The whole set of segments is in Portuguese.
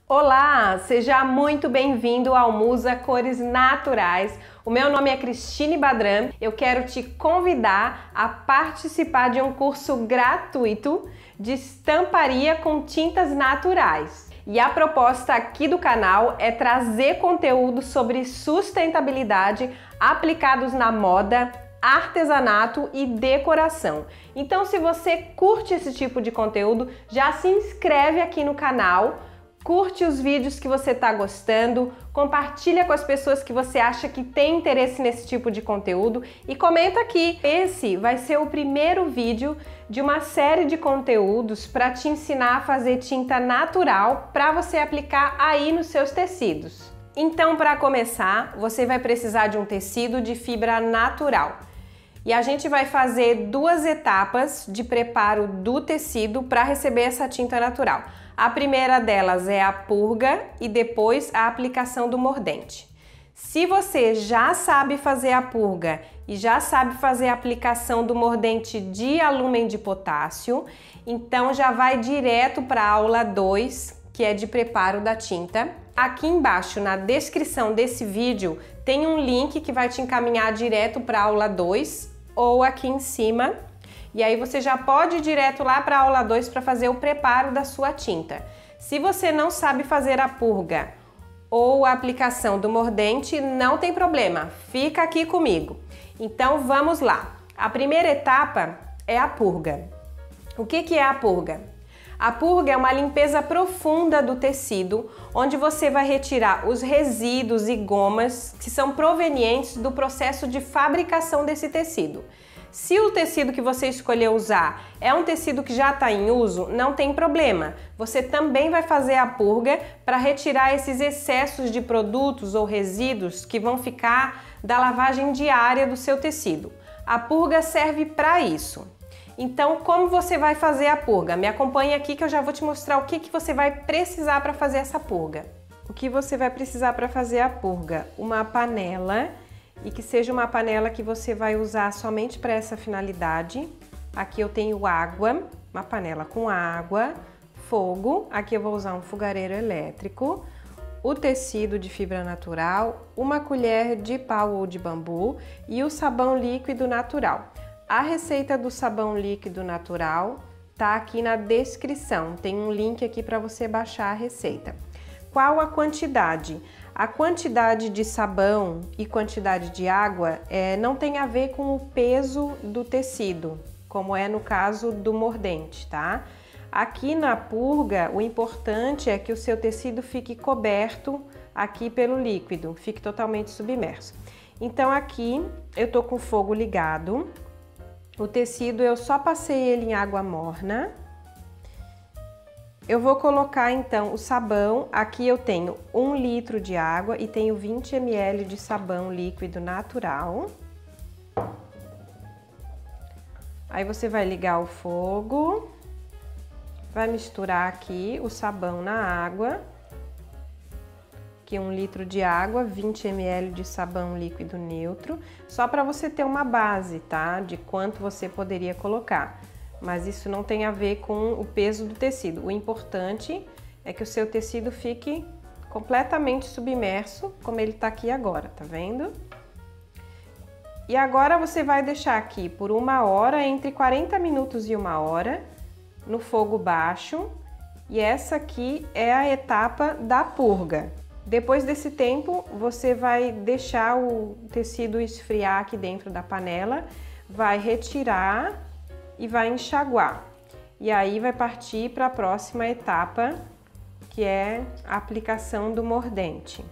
Olá, seja muito bem-vindo ao Musa Cores Naturais. O meu nome é Cristine Badran. Eu quero te convidar a participar de um curso gratuito de estamparia com tintas naturais. E a proposta aqui do canal é trazer conteúdo sobre sustentabilidade aplicados na moda, artesanato e decoração. Então, se você curte esse tipo de conteúdo, já se inscreve aqui no canal. Curte os vídeos que você está gostando, compartilha com as pessoas que você acha que tem interesse nesse tipo de conteúdo e comenta aqui. Esse vai ser o primeiro vídeo de uma série de conteúdos para te ensinar a fazer tinta natural para você aplicar aí nos seus tecidos. Então, para começar, você vai precisar de um tecido de fibra natural. E a gente vai fazer duas etapas de preparo do tecido para receber essa tinta natural. A primeira delas é a purga e depois a aplicação do mordente. Se você já sabe fazer a purga e já sabe fazer a aplicação do mordente de alumínio de potássio, então já vai direto para a aula 2, que é de preparo da tinta. Aqui embaixo, na descrição desse vídeo, tem um link que vai te encaminhar direto para a aula 2 ou aqui em cima. E aí você já pode ir direto lá para a aula 2 para fazer o preparo da sua tinta. Se você não sabe fazer a purga ou a aplicação do mordente, não tem problema, fica aqui comigo. Então vamos lá. A primeira etapa é a purga. O que é a purga? A purga é uma limpeza profunda do tecido, onde você vai retirar os resíduos e gomas que são provenientes do processo de fabricação desse tecido. Se o tecido que você escolheu usar é um tecido que já está em uso, não tem problema. Você também vai fazer a purga para retirar esses excessos de produtos ou resíduos que vão ficar da lavagem diária do seu tecido. A purga serve para isso. Então, como você vai fazer a purga? Me acompanhe aqui que eu já vou te mostrar o que você vai precisar para fazer essa purga. O que você vai precisar para fazer a purga? Uma panela. E que seja uma panela que você vai usar somente para essa finalidade. Aqui eu tenho água, uma panela com água, fogo, aqui eu vou usar um fogareiro elétrico, o tecido de fibra natural, uma colher de pau ou de bambu e o sabão líquido natural. A receita do sabão líquido natural tá aqui na descrição, tem um link aqui para você baixar a receita. Qual a quantidade? A quantidade de sabão e quantidade de água não tem a ver com o peso do tecido, como é no caso do mordente, tá? Aqui na purga, o importante é que o seu tecido fique coberto aqui pelo líquido, fique totalmente submerso. Então aqui eu tô com o fogo ligado, o tecido eu só passei ele em água morna. Eu vou colocar então o sabão, aqui eu tenho 1 litro de água e tenho 20 ml de sabão líquido natural. Aí você vai ligar o fogo, vai misturar aqui o sabão na água. Aqui 1 litro de água, 20 ml de sabão líquido neutro, só para você ter uma base, tá? De quanto você poderia colocar. Mas isso não tem a ver com o peso do tecido. O importante é que o seu tecido fique completamente submerso, como ele tá aqui agora, tá vendo? E agora você vai deixar aqui por 1 hora, entre 40 minutos e 1 hora, no fogo baixo. E essa aqui é a etapa da purga. Depois desse tempo, você vai deixar o tecido esfriar aqui dentro da panela, vai retirar e vai enxaguar. E aí vai partir para a próxima etapa, que é a aplicação do mordente.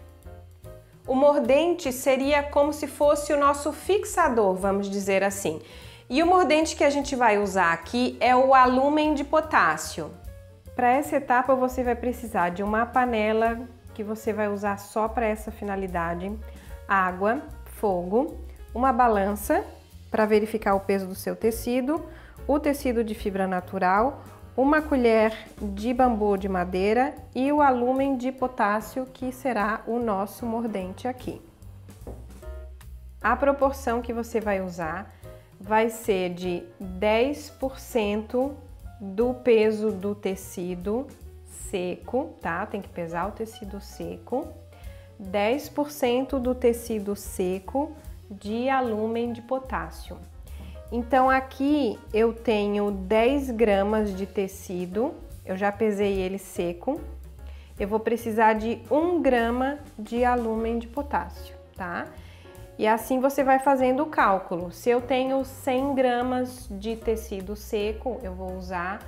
O mordente seria como se fosse o nosso fixador, vamos dizer assim. E o mordente que a gente vai usar aqui é o alumínio de potássio. Para essa etapa você vai precisar de uma panela que você vai usar só para essa finalidade, água, fogo, uma balança para verificar o peso do seu tecido, o tecido de fibra natural, uma colher de bambu de madeira e o alumínio de potássio, que será o nosso mordente aqui. A proporção que você vai usar vai ser de 10% do peso do tecido seco, tá? Tem que pesar o tecido seco. 10% do tecido seco de alúmen de potássio. Então aqui eu tenho 10 gramas de tecido, eu já pesei ele seco. Eu vou precisar de 1 grama de alúmen de potássio, tá? E assim você vai fazendo o cálculo. Se eu tenho 100 gramas de tecido seco, eu vou usar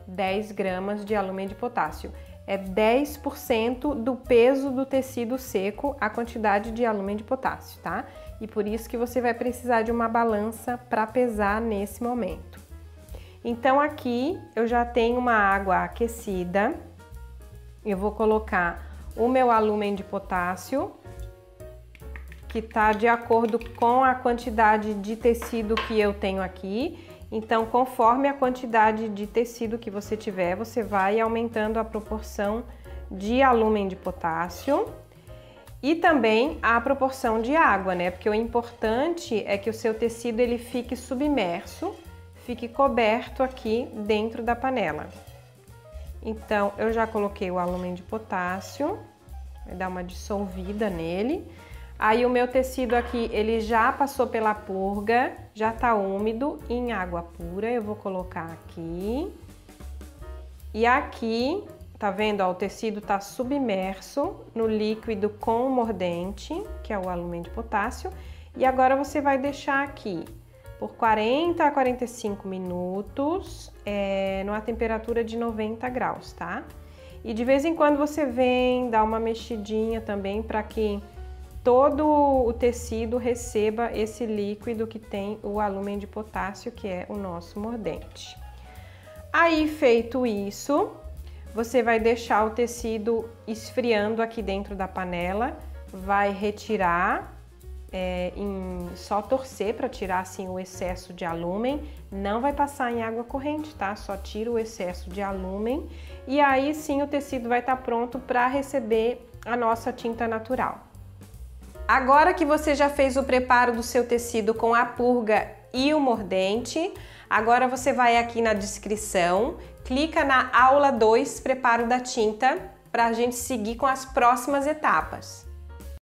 10 gramas de alúmen de potássio. É 10% do peso do tecido seco a quantidade de alúmen de potássio, tá? E por isso que você vai precisar de uma balança para pesar nesse momento. Então aqui eu já tenho uma água aquecida. Eu vou colocar o meu alúmen de potássio, que tá de acordo com a quantidade de tecido que eu tenho aqui. Então, conforme a quantidade de tecido que você tiver, você vai aumentando a proporção de alúmen de potássio e também a proporção de água, né? Porque o importante é que o seu tecido ele fique submerso, fique coberto aqui dentro da panela. Então, eu já coloquei o alúmen de potássio, vai dar uma dissolvida nele. Aí o meu tecido aqui, ele já passou pela purga, já tá úmido em água pura. Eu vou colocar aqui. E aqui, tá vendo? Ó, o tecido tá submerso no líquido com o mordente, que é o alúmen de potássio. E agora você vai deixar aqui por 40 a 45 minutos, numa temperatura de 90 graus, tá? E de vez em quando você vem, dá uma mexidinha também para que todo o tecido receba esse líquido que tem o alúmen de potássio, que é o nosso mordente. Aí, feito isso, você vai deixar o tecido esfriando aqui dentro da panela, vai retirar, só torcer para tirar assim o excesso de alúmen, não vai passar em água corrente, tá? Só tira o excesso de alúmen e aí sim o tecido vai estar pronto para receber a nossa tinta natural. Agora que você já fez o preparo do seu tecido com a purga e o mordente, agora você vai aqui na descrição, clica na aula 2, preparo da tinta, para a gente seguir com as próximas etapas.